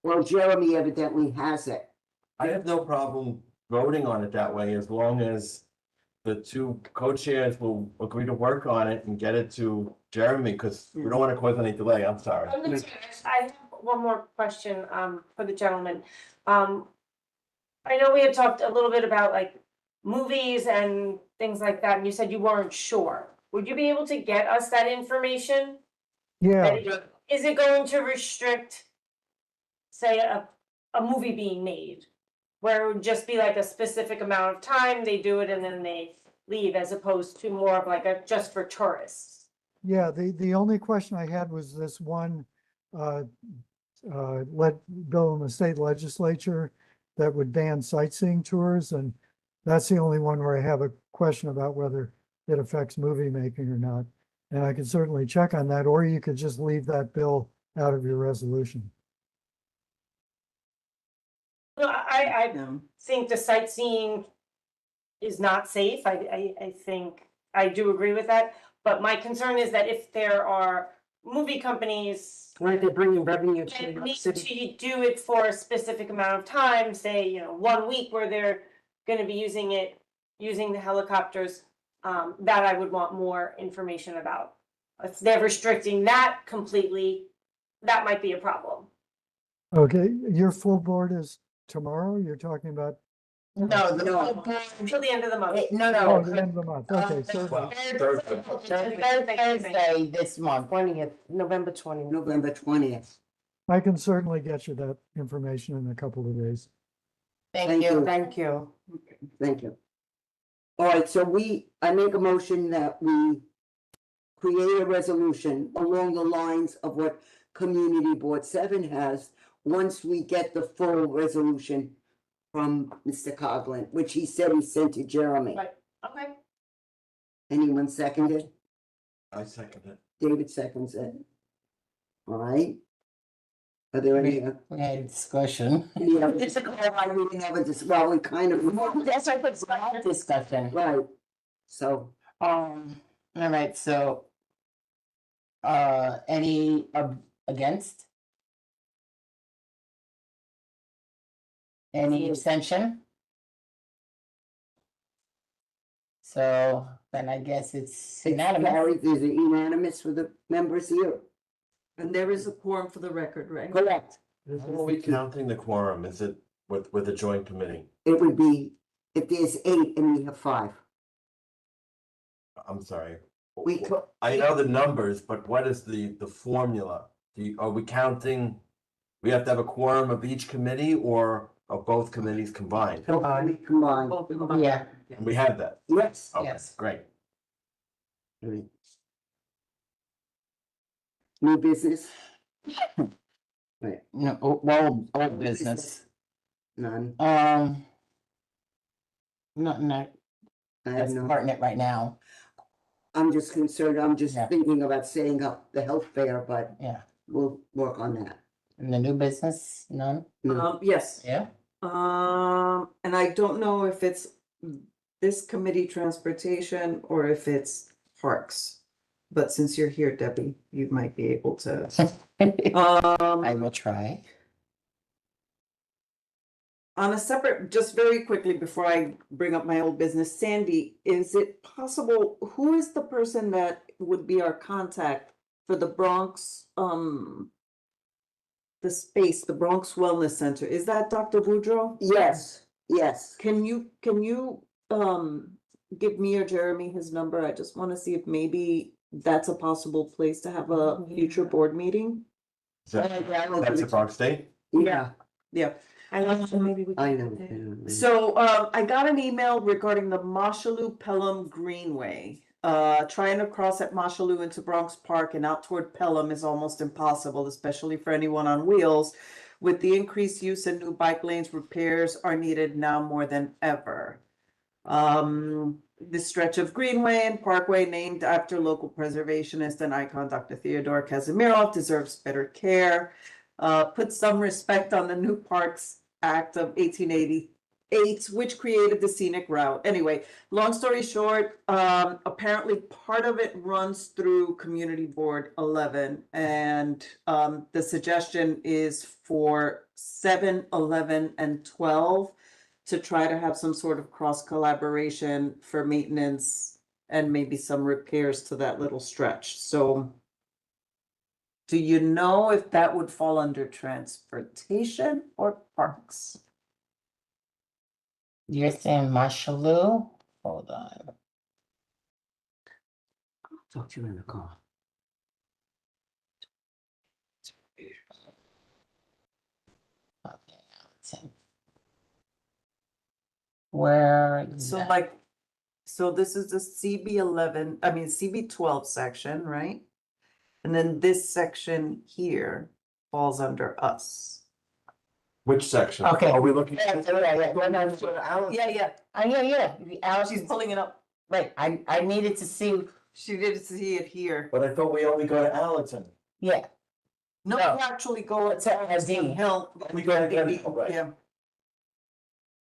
S3: Well, Jeremy evidently has it.
S8: I have no problem voting on it that way as long as the two co-chairs will agree to work on it and get it to Jeremy, because we don't want to cause any delay. I'm sorry.
S7: I have one more question, for the gentleman. I know we had talked a little bit about like movies and things like that, and you said you weren't sure. Would you be able to get us that information?
S9: Yeah,
S7: Is it going to restrict, say, a movie being made? Where it would just be like a specific amount of time, they do it and then they leave, as opposed to more of like a just for tourists?
S9: yeah, the only question I had was this one, bill in the state legislature that would ban sightseeing tours, and that's the only one where I have a question about whether it affects movie making or not. And I could certainly check on that, or you could just leave that bill out of your resolution.
S7: No, I
S6: Yeah.
S7: think the sightseeing is not safe. I think, I do agree with that. But my concern is that if there are movie companies
S5: Right, they're bringing revenue to
S7: that
S5: the
S7: need
S5: city.
S7: to do it for a specific amount of time, say, 1 week where they're gonna be using the helicopters, that I would want more information about. If they're restricting that completely, that might be a problem.
S9: Okay, your full board is tomorrow? You're talking about,
S4: No, the
S3: No.
S4: full board,
S7: Until the end of the month.
S4: no,
S9: oh,
S4: no.
S9: the end of the month, okay, so.
S4: Third Thursday this month.
S5: 20th, November 20th.
S3: November 20th.
S9: I can certainly get you that information in a couple of days.
S4: Thank you.
S5: Thank you.
S3: Thank you. All right, so I make a motion that we create a resolution along the lines of what Community Board 7 has, once we get the full resolution from Mr. Coughlin, which he said he sent to Jeremy.
S7: Right. Okay.
S3: Anyone seconded?
S8: I second it.
S3: David seconds it. All right. Are there any?
S4: We had a discussion.
S3: Yeah, it's a call, we didn't have a well, we kind of.
S4: That's why it's not discussion.
S3: Right, so,
S4: All right, so. Any against? Any abstention? So then I guess it's unanimous.
S3: carried, is it unanimous for the members here?
S6: And there is a quorum for the record, right?
S3: Correct.
S8: How are we counting the quorum? Is it with a joint committee?
S3: It would be, if there's 8 and we have 5.
S8: I'm sorry.
S3: We could,
S8: I know the numbers, but what is the formula? Are we counting? We have to have a quorum of each committee or of both committees combined?
S3: combined.
S4: Yeah,
S8: And we have that.
S3: Yes.
S8: Okay,
S4: Yes.
S8: great.
S3: New business? Right,
S4: no, old business.
S3: none,
S4: Nothing
S3: I have
S4: that's
S3: no,
S4: pertinent right now.
S3: I'm just concerned, I'm just
S4: Yeah.
S3: thinking about setting up the health fair, but
S4: Yeah,
S3: we'll work on that.
S4: and the new business, none?
S3: No.
S6: Yes.
S4: Yeah.
S6: And I don't know if it's this committee transportation or if it's parks. But since you're here, Debbie, you might be able to.
S4: I will try.
S6: On a separate, just very quickly before I bring up my old business, Sandy, is it possible, who is the person that would be our contact for the Bronx, the space, the Bronx Wellness Center? Is that Dr. Boudreau?
S3: Yes, yes,
S6: Can you give me or Jeremy his number? I just want to see if maybe that's a possible place to have a future board meeting.
S8: Is that, that's a Bronx State?
S3: yeah,
S6: Yeah,
S7: I love, maybe we.
S3: I
S7: can
S3: know.
S7: put it-
S6: So, I got an email regarding the Marshalloo Pelham Greenway. Trying to cross at Marshalloo into Bronx Park and out toward Pelham is almost impossible, especially for anyone on wheels. With the increased use and new bike lanes, repairs are needed now more than ever. This stretch of Greenway and Parkway, named after local preservationist and icon Dr. Theodore Kazimierov, deserves better care. Put some respect on the New Parks Act of 1888, which created the scenic route. Anyway, long story short, apparently part of it runs through Community Board 11, and the suggestion is for 7, 11, and 12 to try to have some sort of cross collaboration for maintenance and maybe some repairs to that little stretch. So do you know if that would fall under transportation or parks?
S4: You're saying Marshalloo? Hold on.
S3: Talk to you in the car.
S4: Okay, where?
S6: So like, so this is the CB11, I mean CB12 section, right? And then this section here falls under us.
S8: Which section?
S4: Okay.
S8: Are we looking?
S4: Yeah,
S6: Yeah.
S4: Alice
S6: She's
S4: is,
S6: pulling it up.
S4: right, I needed to see,
S6: She did see it here.
S8: But I thought we only go to Allerton.
S4: yeah,
S6: No,
S4: No.
S6: we actually go
S4: It's a
S6: to Gun
S4: D.
S6: Hill.
S8: We go to Gun Hill, right.
S6: Yeah.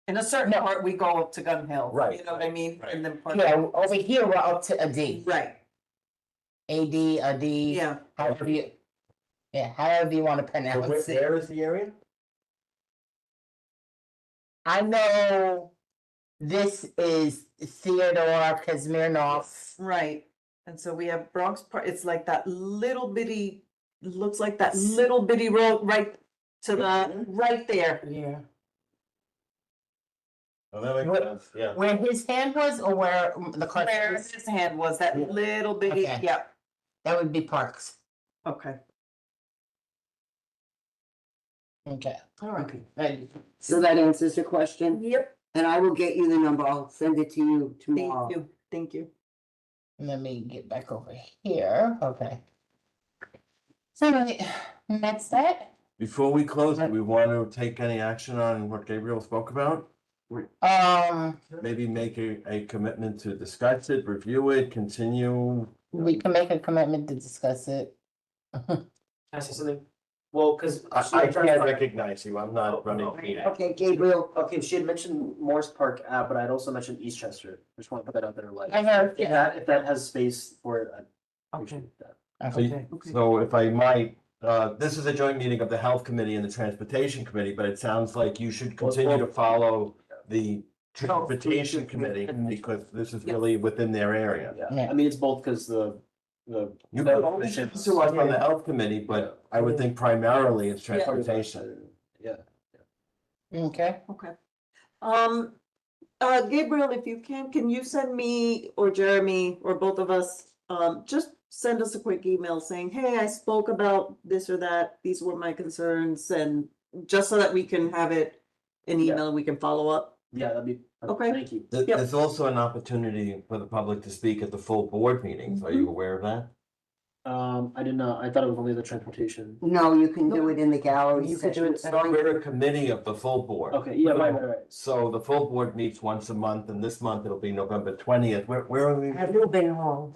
S6: In a certain part, we go up to Gun Hill.
S8: Right,
S6: You know what I mean?
S8: right.
S6: And then part.
S4: yeah, over here, we're up to a D.
S6: Right,
S4: AD, a D.
S6: yeah.
S4: However you, yeah, however you wanna
S8: So
S4: pronounce it.
S8: where is the area?
S4: I know this is Theodore Kazmirnov.
S6: Right, and so we have Bronx Park, it's like that little bitty, looks like that little bitty road right to the, right there.
S4: Yeah.
S8: Oh, that makes
S4: What-
S8: sense, yeah.
S4: Where his hand was or where the car
S6: Where
S4: was?
S6: his hand was, that little bitty,
S4: Okay.
S6: yeah,
S4: That would be Parks.
S6: okay.
S4: Okay.
S6: All right.
S4: Right.
S3: So that answers your question?
S6: Yep,
S3: And I will get you the number. I'll send it to you tomorrow.
S6: thank you.
S4: Let me get back over here. Okay. So that's that.
S8: Before we close, do we want to take any action on what Gabriel spoke about? Maybe make a commitment to discuss it, review it, continue.
S4: We can make a commitment to discuss it.
S1: Can I say something? Well, cause.
S8: I can't recognize you, I'm not running.
S3: Okay, Gabriel.
S1: Okay, she had mentioned Morris Park, but I'd also mentioned Eastchester. I just want to put that out there, like.
S4: I heard,
S1: If if that has space for it, I
S6: Okay.
S1: appreciate that.
S8: So if I might, this is a joint meeting of the Health Committee and the Transportation Committee, but it sounds like you should continue to follow the Transportation Committee because this is really within their area.
S1: Yeah, I mean, it's both because the.
S8: You could always to us on the Health Committee, but I would think primarily it's transportation.
S1: Yeah.
S4: Okay.
S6: Okay. Gabriel, if you can you send me or Jeremy or both of us, just send us a quick email saying, hey, I spoke about this or that, these were my concerns, and just so that we can have it in
S1: Yeah.
S6: email, we can follow up.
S1: Yeah, that'd be,
S6: Okay.
S1: thank you.
S8: There's also an opportunity for the public to speak at the full board meetings. Are you aware of that?
S1: I did not, I thought it was only the transportation.
S3: No, you can do it in the gallery
S1: You could do it-
S3: section.
S8: We're a committee of the full board.
S1: Okay, yeah, right.
S8: So the full board meets once a month, and this month it'll be November 20th. Where are we?
S5: At Lubin Hall,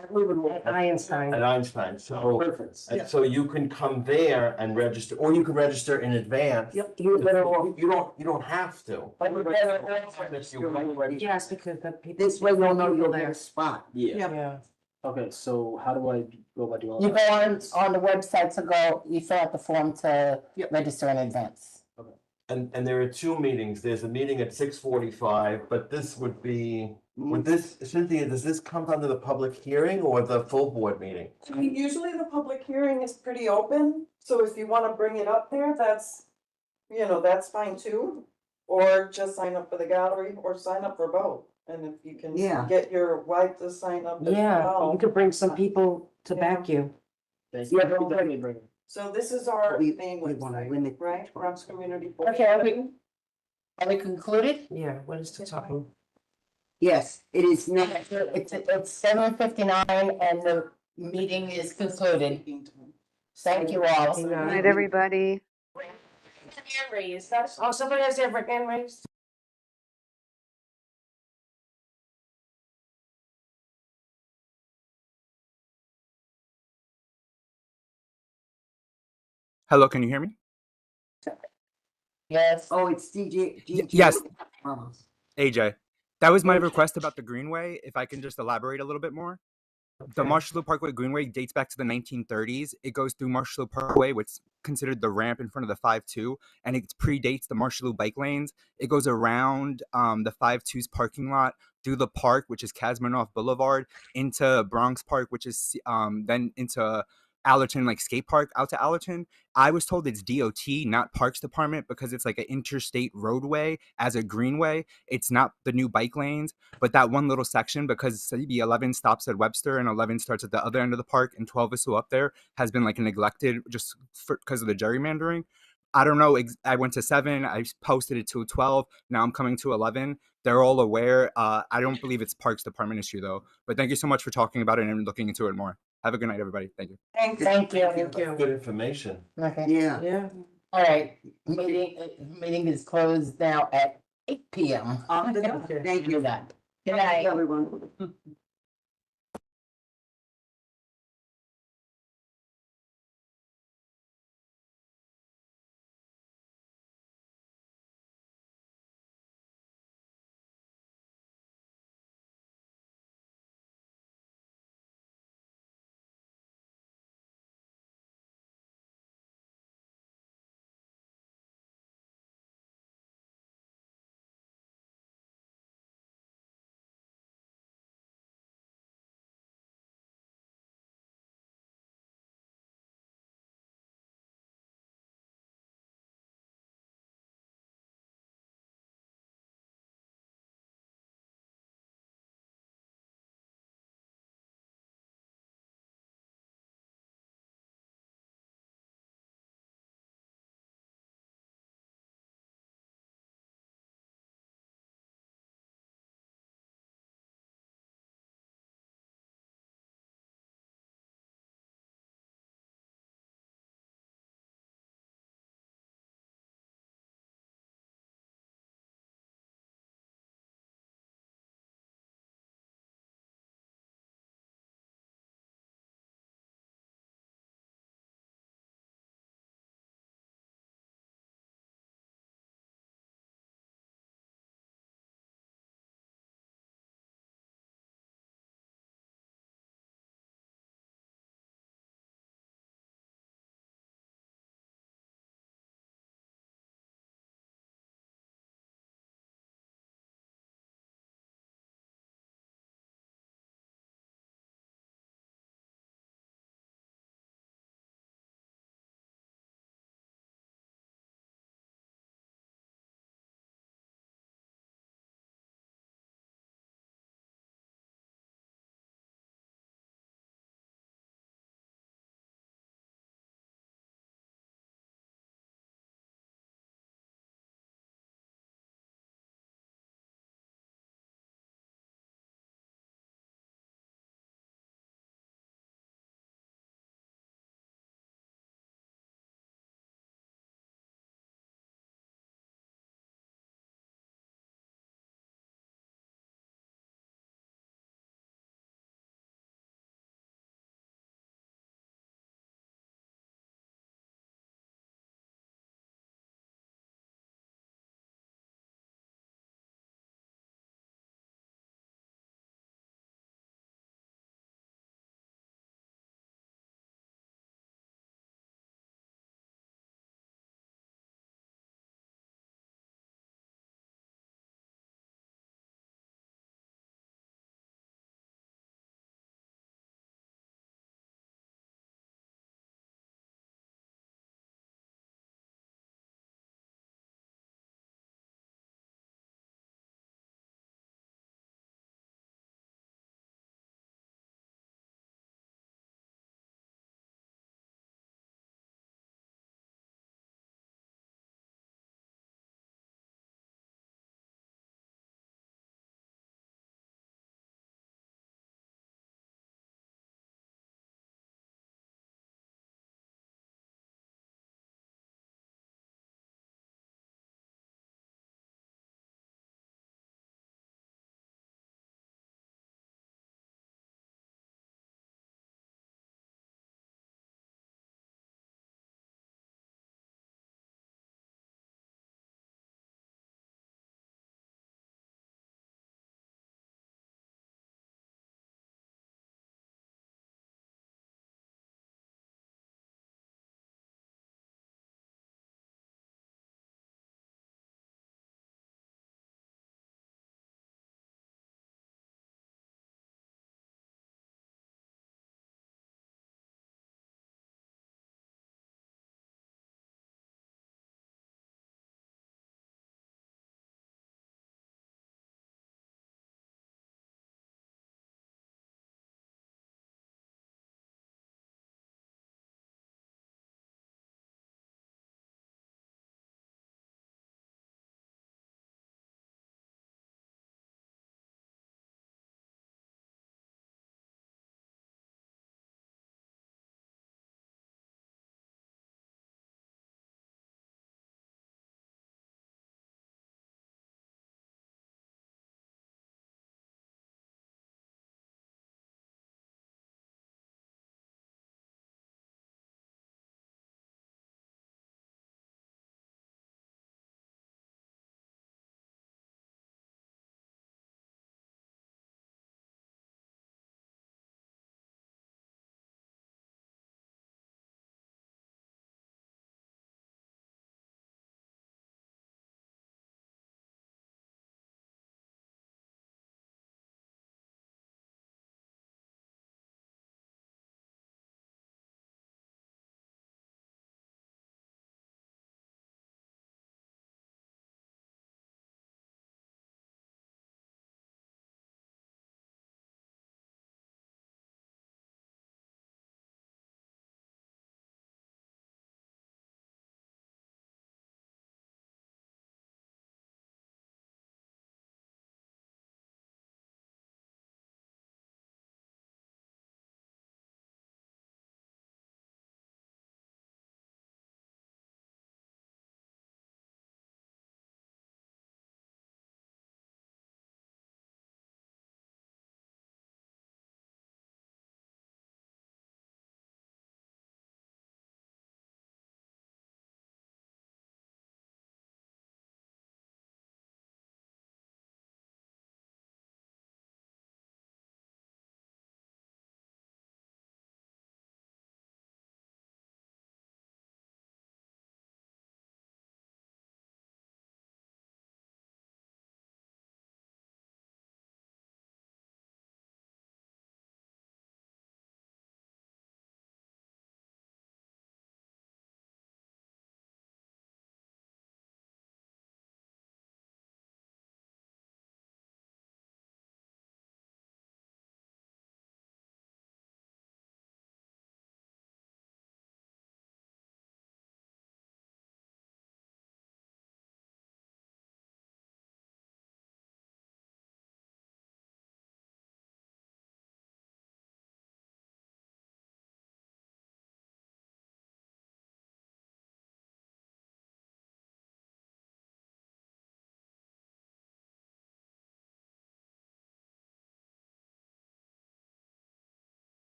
S5: at Einstein.
S8: At Einstein, so,
S1: Perfect.
S8: and so you can come there and register, or you can register in advance.
S6: Yep.
S8: You don't have to. If you want.
S5: Yes, because the people.
S3: This way you'll know you'll get a spot.
S1: Yeah,
S6: Yeah.
S1: okay, so how do I go about doing all
S4: You
S1: that?
S4: go on the website to go, you fill out the form to
S6: Yep.
S4: register in advance.
S8: And there are two meetings. There's a meeting at 6:45, but this would be, would this, Cynthia, does this come under the public hearing or the full board meeting?
S6: I mean, usually the public hearing is pretty open, so if you wanna bring it up there, that's, that's fine too. Or just sign up for the gallery or sign up for both, and if you can
S3: Yeah.
S6: get your wife to sign up as
S5: Yeah,
S6: well.
S5: you could bring some people to back you.
S1: Thank you.
S3: Yeah,
S1: Definitely bring it.
S6: So this is our
S3: We-
S6: main
S3: we wanna
S6: website,
S3: limit
S6: right,
S3: each one.
S6: Bronx Community Board.
S4: Okay, Are we concluded?
S5: Yeah, what is the time?
S3: Yes, it is now.
S4: It's 7:59 and the meeting is concluded. Thank you all.
S5: Good
S12: Good night, everybody.
S7: Hand raised, that's
S5: Oh, somebody has their hand raised?
S13: Hello, can you hear me?
S4: Yes.
S3: Oh, it's DJ.
S13: Yes,
S3: Oh.
S13: AJ. That was my request about the Greenway. If I can just elaborate a little bit more. The
S5: Okay.
S13: Marshall Loop Parkway Greenway dates back to the 1930s. It goes through Marshall Loop Parkway, which is considered the ramp in front of the 5-2, and it predates the Marshall Loop bike lanes. It goes around the 5-2's parking lot, through the park, which is Kazmanoff Boulevard, into Bronx Park, which is then into Allerton, like skate park out to Allerton. I was told it's DOT, not Parks Department, because it's like an interstate roadway as a greenway. It's not the new bike lanes, but that one little section, because CB 11 stops at Webster and 11 starts at the other end of the park and 12 is still up there, has been like neglected just because of the gerrymandering. I don't know. I went to 7. I posted it to 12. Now I'm coming to 11. They're all aware. I don't believe it's Parks Department issue though. But thank you so much for talking about it and looking into it more. Have a good night, everybody. Thank you.
S4: Thank you.
S5: Thank you.
S8: Good information.
S4: Okay.
S3: Yeah.
S5: Yeah.
S4: All right. Meeting is closed now at 8 p.m.
S3: Thank you.
S4: Good night.
S3: Everyone.